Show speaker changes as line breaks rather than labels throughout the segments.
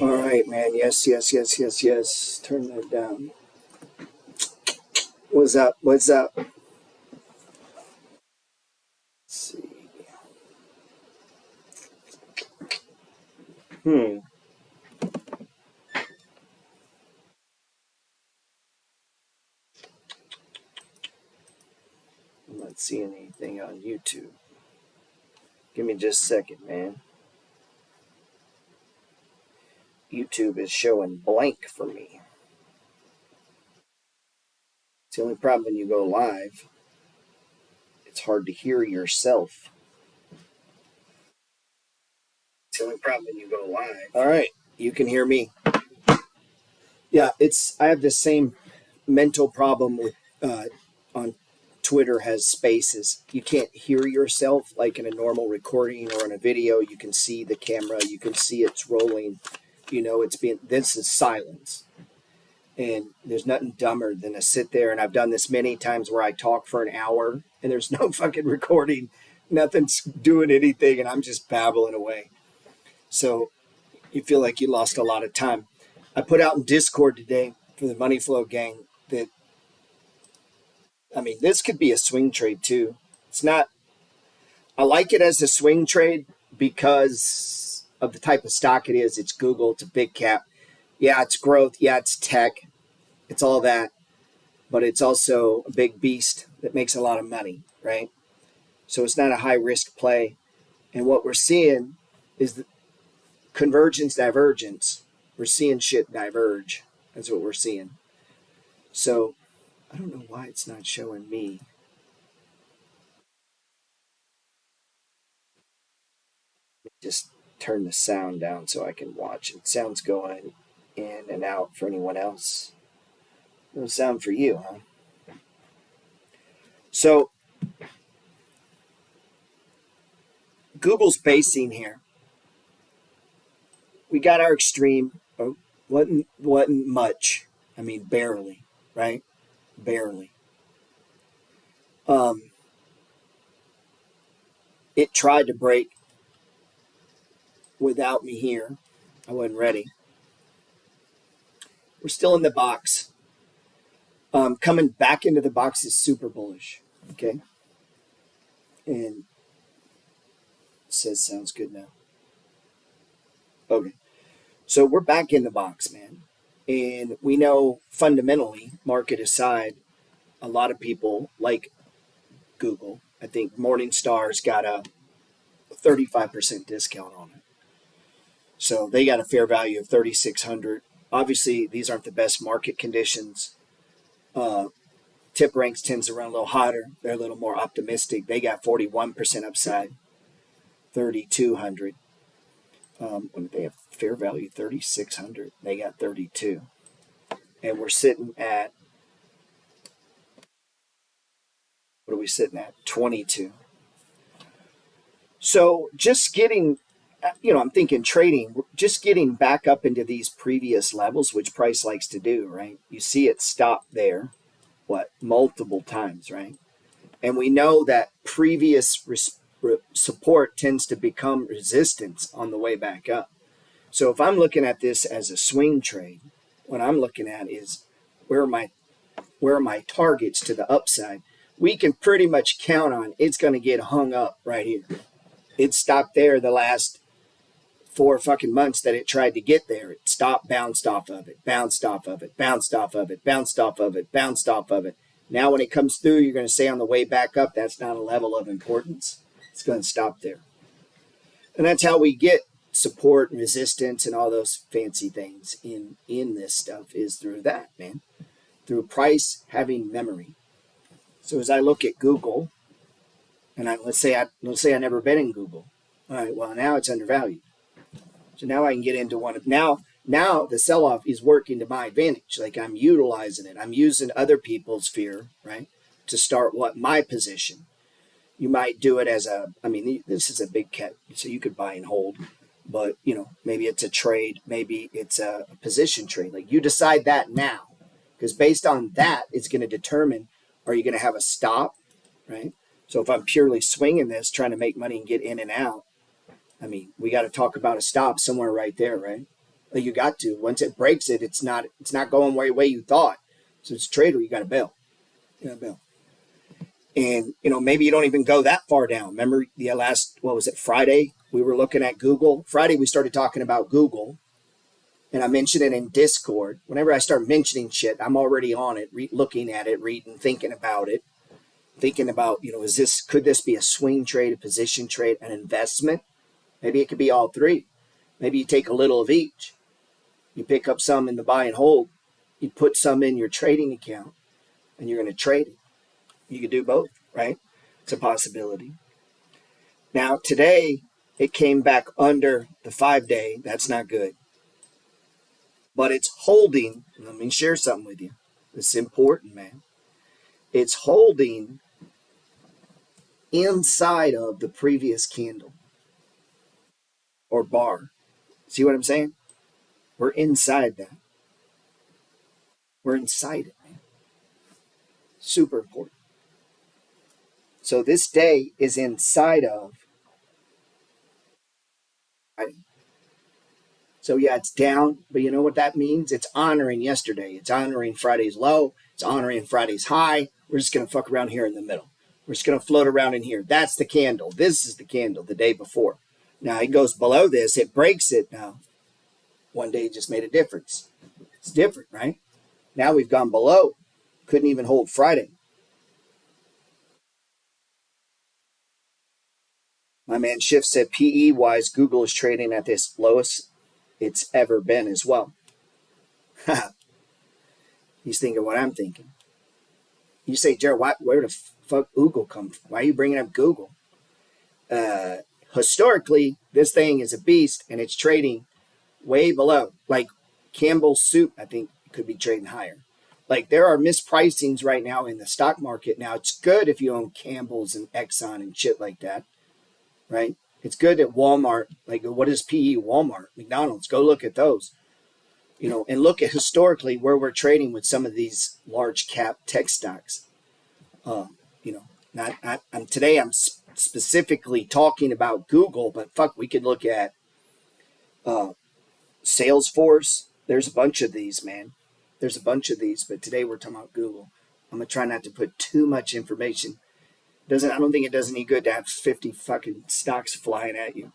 All right, man. Yes, yes, yes, yes, yes. Turn that down. What's up? What's up? Let's see. Hmm. I'm not seeing anything on YouTube. Give me just a second, man. YouTube is showing blank for me. It's the only problem when you go live. It's hard to hear yourself. It's the only problem when you go live. All right, you can hear me. Yeah, I have the same mental problem with on Twitter has spaces. You can't hear yourself like in a normal recording or in a video. You can see the camera, you can see it's rolling. You know, this is silence. And there's nothing dumber than to sit there. And I've done this many times where I talk for an hour and there's no fucking recording. Nothing's doing anything. And I'm just babbling away. So you feel like you lost a lot of time. I put out in Discord today for the Money Flow gang that, I mean, this could be a swing trade too. It's not, I like it as a swing trade because of the type of stock it is. It's Google, it's a big cap. Yeah, it's growth. Yeah, it's tech. It's all that. But it's also a big beast that makes a lot of money, right? So it's not a high risk play. And what we're seeing is the convergence, divergence. We're seeing shit diverge. That's what we're seeing. So I don't know why it's not showing me. Just turn the sound down so I can watch it. Sound's going in and out for anyone else. No sound for you, huh? So Google's basing here. We got our extreme. Wasn't much. I mean, barely, right? Barely. It tried to break without me here. I wasn't ready. We're still in the box. Coming back into the box is super bullish. Okay. And it says sounds good now. Okay. So we're back in the box, man. And we know fundamentally, market aside, a lot of people like Google. I think Morningstar's got a 35% discount on it. So they got a fair value of 3,600. Obviously, these aren't the best market conditions. Tip ranks tends to run a little hotter. They're a little more optimistic. They got 41% upside, 3,200. When they have fair value 3,600, they got 32. And we're sitting at, what are we sitting at? 22. So just getting, I'm thinking trading, just getting back up into these previous levels, which price likes to do, right? You see it stop there, multiple times, right? And we know that previous support tends to become resistance on the way back up. So if I'm looking at this as a swing trade, what I'm looking at is where are my targets to the upside. We can pretty much count on it's going to get hung up right here. It stopped there the last 4 fucking months that it tried to get there. It stopped, bounced off of it, bounced off of it, bounced off of it, bounced off of it, bounced off of it. Now when it comes through, you're going to say on the way back up, that's not a level of importance. It's going to stop there. And that's how we get support and resistance and all those fancy things in this stuff is through that, man. Through price having memory. So as I look at Google, and let's say I never been in Google. All right, well now it's undervalued. So now I can get into one of now the sell-off is working to my advantage. Like I'm utilizing it. I'm using other people's fear, right, to start my position. You might do it as this is a big cap, so you could buy and hold. But, maybe it's a trade. Maybe it's a position trade. Like you decide that now. Because based on that, it's going to determine, are you going to have a stop, right? So if I'm purely swinging this, trying to make money and get in and out, I mean, we got to talk about a stop somewhere right there, right? Like you got to. Once it breaks it, it's not going the way you thought. So it's a trader, you got to bail. You got to bail. And maybe you don't even go that far down. Remember the last, what was it, Friday? We were looking at Google. Friday we started talking about Google, and I mentioned it in Discord. Whenever I start mentioning shit, I'm already on it, looking at it, reading, thinking about it, could this be a swing trade, a position trade, an investment? Maybe it could be all three. Maybe you take a little of each. You pick up some in the buy and hold. You put some in your trading account, and you're going to trade it. You could do both, right? It's a possibility. Now, today, it came back under the 5-day. That's not good. But it's holding. Let me share something with you. It's important, man. It's holding inside of the previous candle or bar. See what I'm saying? We're inside that. We're inside it, man. Super important. So this day is inside of. Right? So yeah, it's down, but you know what that means? It's honoring yesterday. It's honoring Friday's low. It's honoring Friday's high. We're just going to fuck around here in the middle. We're just going to float around in here. That's the candle. This is the candle the day before. Now it goes below this. It breaks it now. One day just made a difference. It's different, right? Now we've gone below. Couldn't even hold Friday. My man Schiff said PE-wise, Google is trading at this lowest it's ever been as well. He's thinking what I'm thinking. You say, Gerald, where the fuck Google come from? Why are you bringing up Google? Historically, this thing is a beast, and it's trading way below. Like Campbell's Soup, I think, could be trading higher. Like there are mispricings right now in the stock market. Now, it's good if you own Campbell's and Exxon and shit like that, right? It's good at Walmart. Like, what is PE? Walmart, McDonald's. Go look at those, and look at historically where we're trading with some of these large cap tech stocks. Today I'm specifically talking about Google, but fuck, we could look at Salesforce. There's a bunch of these, man. There's a bunch of these, but today we're talking about Google. I'm gonna try not to put too much information. I don't think it does any good to have 50 fucking stocks flying at you.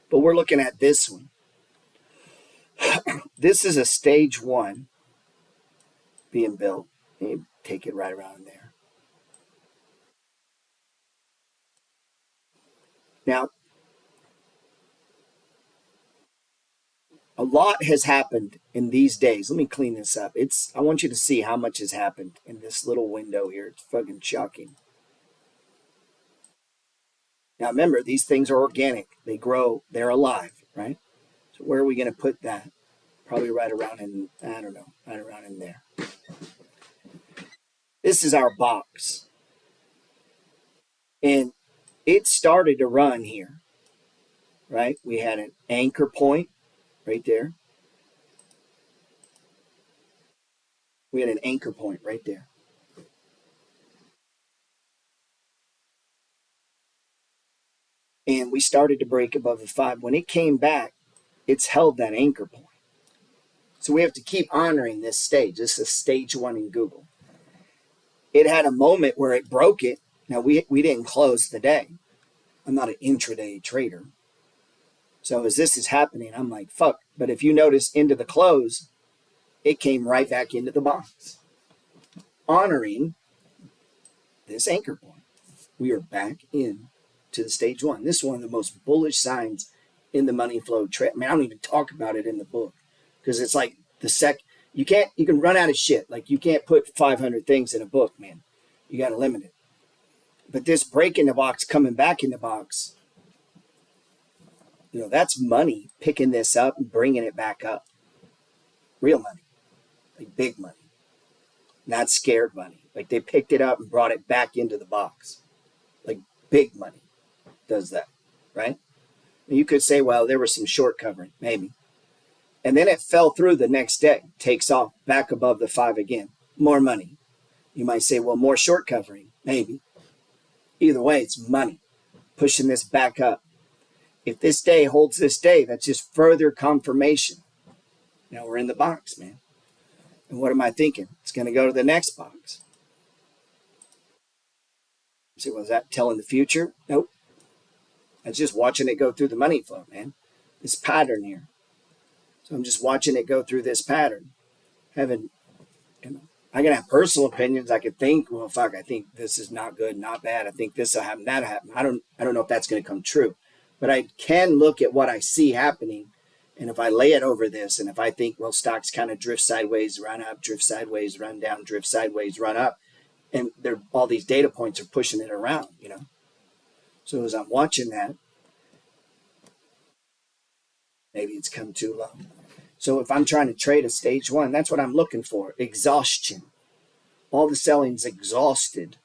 But we're looking at this one. This is a stage 1 being built. You take it right around there. Now, a lot has happened in these days. Let me clean this up. I want you to see how much has happened in this little window here. It's fucking shocking. Now remember, these things are organic. They grow. They're alive, right? So where are we going to put that? Probably right around in, I don't know, right around in there. This is our box. And it started to run here, right? We had an anchor point right there. We had an anchor point right there. And we started to break above the 5. When it came back, it's held that anchor point. So we have to keep honoring this stage. This is stage 1 in Google. It had a moment where it broke it. Now, we didn't close the day. I'm not an intraday trader. So as this is happening, I'm like, fuck. But if you notice into the close, it came right back into the box, honoring this anchor point. We are back in to the stage 1. This is one of the most bullish signs in the money flow trade. I mean, I don't even talk about it in the book because it's like you can run out of shit. Like you can't put 500 things in a book, man. You got to limit it. But this break in the box, coming back in the box, that's money picking this up and bringing it back up. Real money, like big money, not scared money. Like they picked it up and brought it back into the box. Like big money does that, right? You could say, well, there was some short covering, maybe. And then it fell through the next day, takes off back above the 5 again. More money. You might say, well, more short covering, maybe. Either way, it's money pushing this back up. If this day holds this day, that's just further confirmation. Now we're in the box, man. And what am I thinking? It's going to go to the next box. See, was that telling the future? Nope. That's just watching it go through the money flow, man. This pattern here. So I'm just watching it go through this pattern. Having, I can have personal opinions. I could think, well, fuck, I think this is not good, not bad. I think this will happen, that'll happen. I don't know if that's going to come true. But I can look at what I see happening. And if I lay it over this, and if I think, well, stocks kind of drift sideways, run up, drift sideways, run down, drift sideways, run up, and all these data points are pushing it around, So as I'm watching that, maybe it's come too low. So if I'm trying to trade a stage one, that's what I'm looking for. Exhaustion. All the selling's exhausted.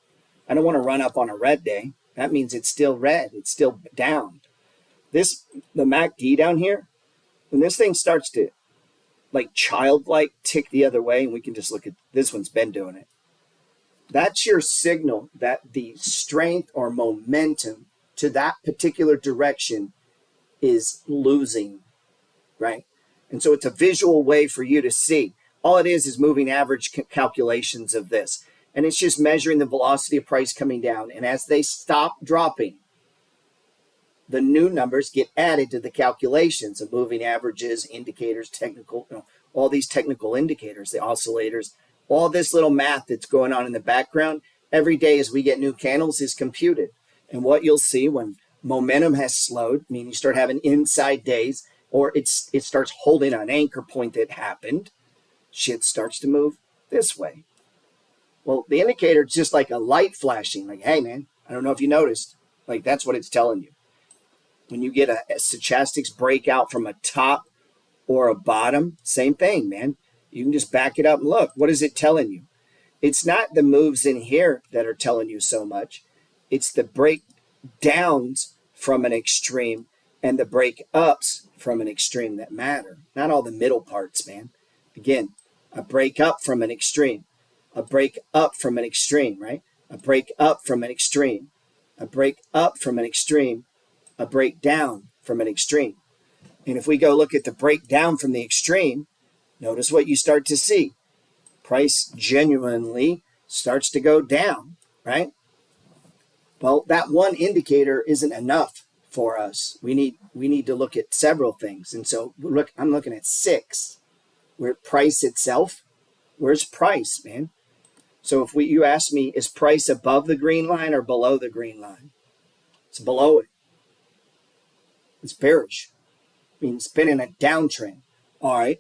I don't want to run up on a red day. That means it's still red. It's still down. The MACD down here, when this thing starts to like childlike tick the other way, and we can just look at this one's been doing it. That's your signal that the strength or momentum to that particular direction is losing, right? And so it's a visual way for you to see. All it is moving average calculations of this. And it's just measuring the velocity of price coming down. And as they stop dropping, the new numbers get added to the calculations of moving averages, indicators, technical, all these technical indicators, the oscillators, all this little math that's going on in the background. Every day as we get new candles is computed. And what you'll see when momentum has slowed, meaning you start having inside days, or it starts holding an anchor point that happened, shit starts to move this way. Well, the indicator is just like a light flashing, like, hey, man, I don't know if you noticed. Like, that's what it's telling you. When you get a stochastics breakout from a top or a bottom, same thing, man. You can just back it up and look. What is it telling you? It's not the moves in here that are telling you so much. It's the breakdowns from an extreme and the break-ups from an extreme that matter. Not all the middle parts, man. Again, a break up from an extreme. A break up from an extreme, right? A break up from an extreme. A break up from an extreme. A breakdown from an extreme. And if we go look at the breakdown from the extreme, notice what you start to see. Price genuinely starts to go down, right? Well, that one indicator isn't enough for us. We need to look at several things. And so I'm looking at 6. Where price itself, where's price, man? So if you ask me, is price above the green line or below the green line? It's below it. It's bearish. I mean, it's been in a downtrend. All right,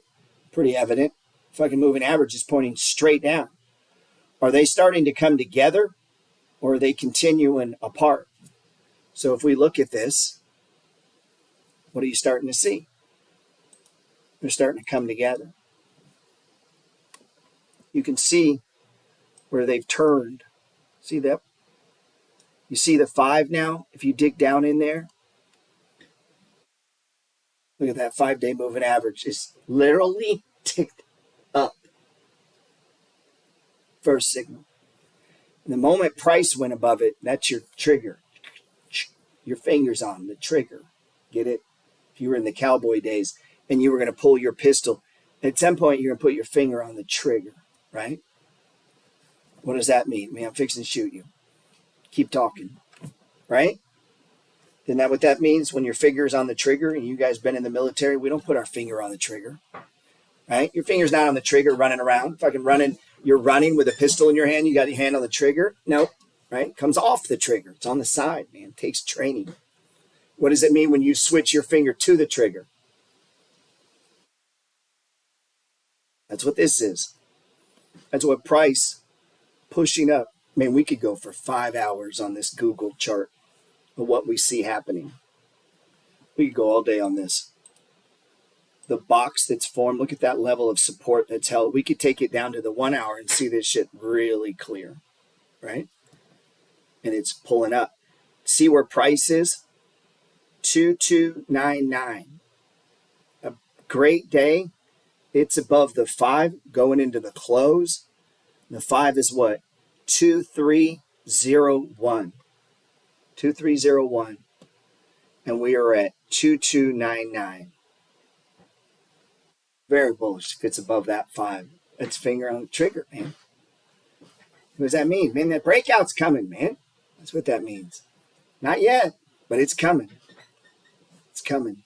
pretty evident. Fucking moving average is pointing straight down. Are they starting to come together or are they continuing apart? So if we look at this, what are you starting to see? They're starting to come together. You can see where they've turned. See that? You see the 5 now? If you dig down in there, look at that 5-day moving average. It's literally ticked up. First signal. And the moment price went above it, that's your trigger. Your finger's on the trigger. Get it? If you were in the cowboy days and you were going to pull your pistol, at some point you're going to put your finger on the trigger, right? What does that mean? Man, I'm fixing to shoot you. Keep talking, right? Isn't that what that means? When your finger's on the trigger, and you guys been in the military, we don't put our finger on the trigger, right? Your finger's not on the trigger running around, fucking running. You're running with a pistol in your hand. You got your hand on the trigger. Nope, right? Comes off the trigger. It's on the side, man. It takes training. What does it mean when you switch your finger to the trigger? That's what this is. That's what price pushing up. Man, we could go for 5 hours on this Google chart of what we see happening. We could go all day on this. The box that's formed, look at that level of support that's held. We could take it down to the 1 hour and see this shit really clear, right? And it's pulling up. See where price is? 2299. A great day. It's above the 5 going into the close. The 5 is what? 2301. 2301. And we are at 2299. Very bullish if it's above that 5. That's finger on the trigger, man. What does that mean? Man, that breakout's coming, man. That's what that means. Not yet, but it's coming. It's coming.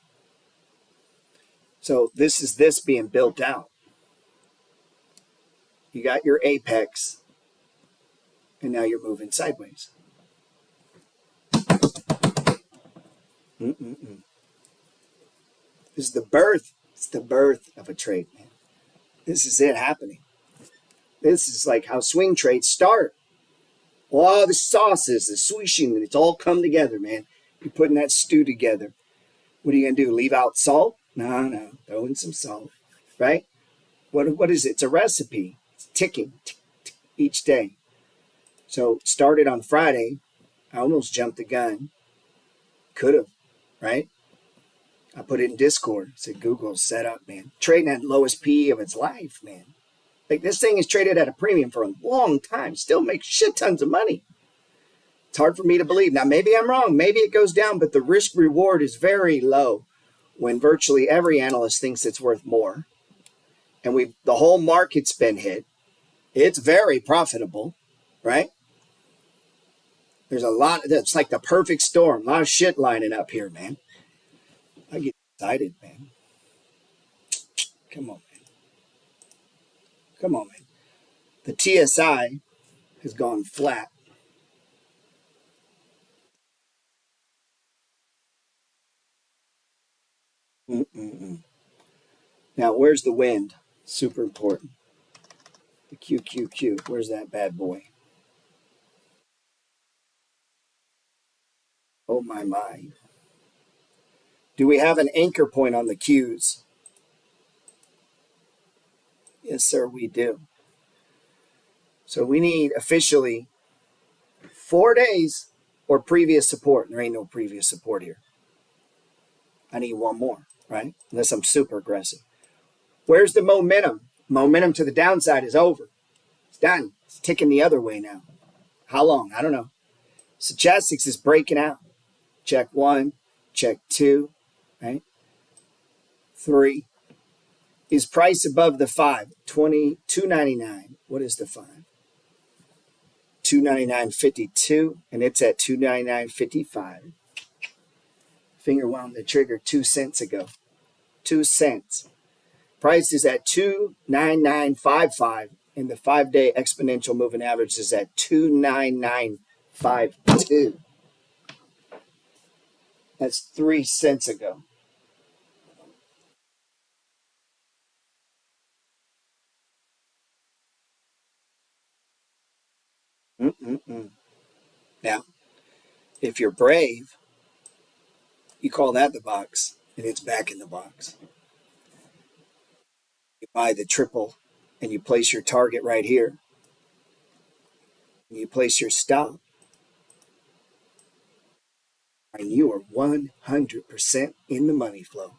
So this is this being built out. You got your apex, and now you're moving sideways. This is the birth. It's the birth of a trade, man. This is it happening. This is like how swing trades start. All the sauces, the swishing, it's all come together, man. You're putting that stew together. What are you going to do? Leave out salt? No. Throw in some salt, right? What is it? It's a recipe. It's ticking tick, tick, each day. So it started on Friday. I almost jumped the gun. Could have, right? I put it in Discord. Said Google set up, man. Trading at the lowest PE of its life, man. Like this thing is traded at a premium for a long time. Still makes shit tons of money. It's hard for me to believe. Now, maybe I'm wrong. Maybe it goes down, but the risk reward is very low when virtually every analyst thinks it's worth more. And the whole market's been hit. It's very profitable, right? There's a lot. It's like the perfect storm. A lot of shit lining up here, man. I get excited, man. Come on, man. Come on, man. The TSI has gone flat. Now, where's the wind? Super important. The QQQ. Where's that bad boy? Oh, my. Do we have an anchor point on the Qs? Yes, sir, we do. So we need officially 4 days or previous support. There ain't no previous support here. I need one more, right? Unless I'm super aggressive. Where's the momentum? Momentum to the downside is over. It's done. It's ticking the other way now. How long? I don't know. Stochastics is breaking out. Check 1, check 2, right? 3. Is price above the 5? 22.99. What is the 5? 299.52, and it's at 299.55. Finger wound the trigger 2 cents ago. 2 cents. Price is at 299.55, and the 5-day exponential moving average is at 299.52. That's 3 cents ago. Now, if you're brave, you call that the box, and it's back in the box. You buy the triple, and you place your target right here. And you place your stop. And you are 100% in the money flow.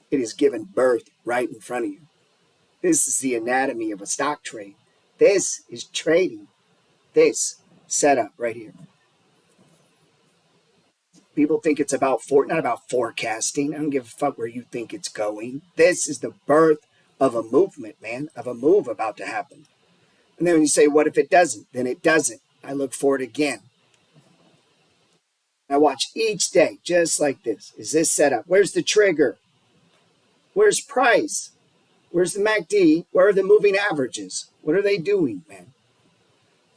It is given birth right in front of you. This is the anatomy of a stock trade. This is trading. This setup right here. People think it's about not about forecasting. I don't give a fuck where you think it's going. This is the birth of a movement, man, of a move about to happen. And then when you say, what if it doesn't? Then it doesn't. I look for it again. I watch each day just like this. Is this set up? Where's the trigger? Where's price? Where's the MACD? Where are the moving averages? What are they doing, man?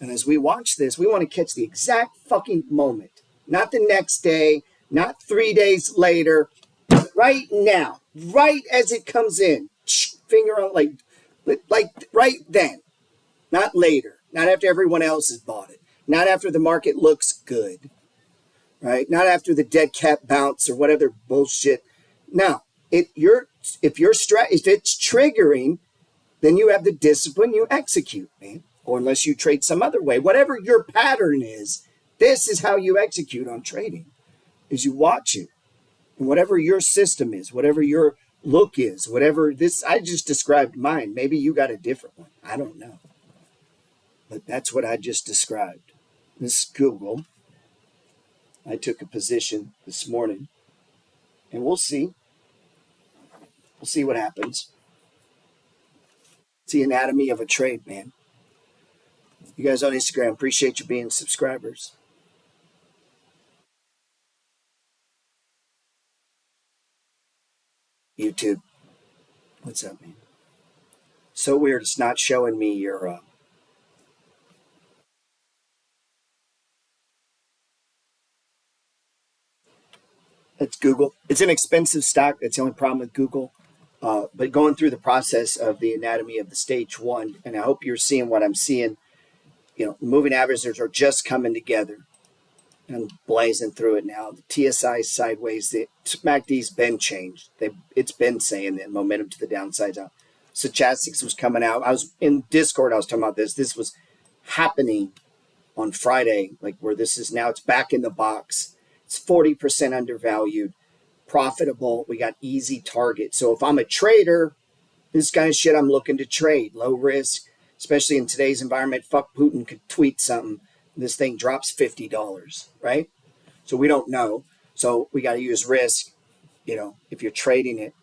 And as we watch this, we want to catch the exact fucking moment. Not the next day, not 3 days later, right now, right as it comes in. Finger on like right then, not later, not after everyone else has bought it, not after the market looks good, right? Not after the dead cat bounce or whatever bullshit. Now, if it's triggering, then you have the discipline, you execute, man. Or unless you trade some other way, whatever your pattern is, this is how you execute on trading, is you watch it. And whatever your system is, whatever your look is, whatever this, I just described mine. Maybe you got a different one. I don't know. But that's what I just described. This is Google. I took a position this morning. And we'll see. We'll see what happens. It's the anatomy of a trade, man. You guys on Instagram, appreciate you being subscribers. YouTube, what's up, man? So weird. It's not showing me your. It's Google. It's an expensive stock. That's the only problem with Google. But going through the process of the anatomy of the stage one, and I hope you're seeing what I'm seeing. Moving averages are just coming together. And I'm blazing through it now. The TSI sideways. The MACD's been changed. It's been saying that momentum to the downside. Stochastics was coming out. I was in Discord. I was talking about this. This was happening on Friday, like where this is now. It's back in the box. It's 40% undervalued, profitable. We got easy target. So if I'm a trader, this kind of shit I'm looking to trade. Low risk, especially in today's environment. Fuck, Putin could tweet something. This thing drops $50, right? So we don't know. So we got to use risk, if you're trading it.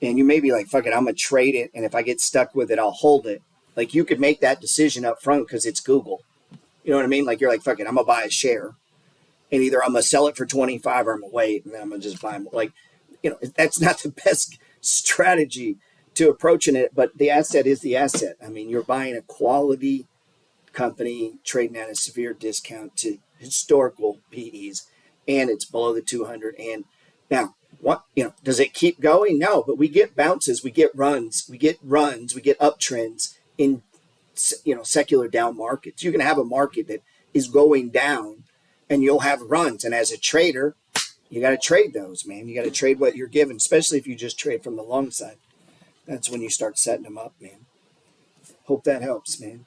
And you may be like, fuck it, I'm going to trade it. And if I get stuck with it, I'll hold it. Like you could make that decision up front because it's Google. You know what I mean? Like you're like, fuck it, I'm going to buy a share. And either I'm going to sell it for 25 or I'm going to wait and then I'm going to just buy more. Like, that's not the best strategy to approaching it. But the asset is the asset. I mean, you're buying a quality company trading at a severe discount to historical PEs, and it's below the 200. And now, what does it keep going? No, but we get bounces, we get runs, we get uptrends in secular down markets. You can have a market that is going down, and you'll have runs. And as a trader, you got to trade those, man. You got to trade what you're given, especially if you just trade from the long side. That's when you start setting them up, man. Hope that helps, man.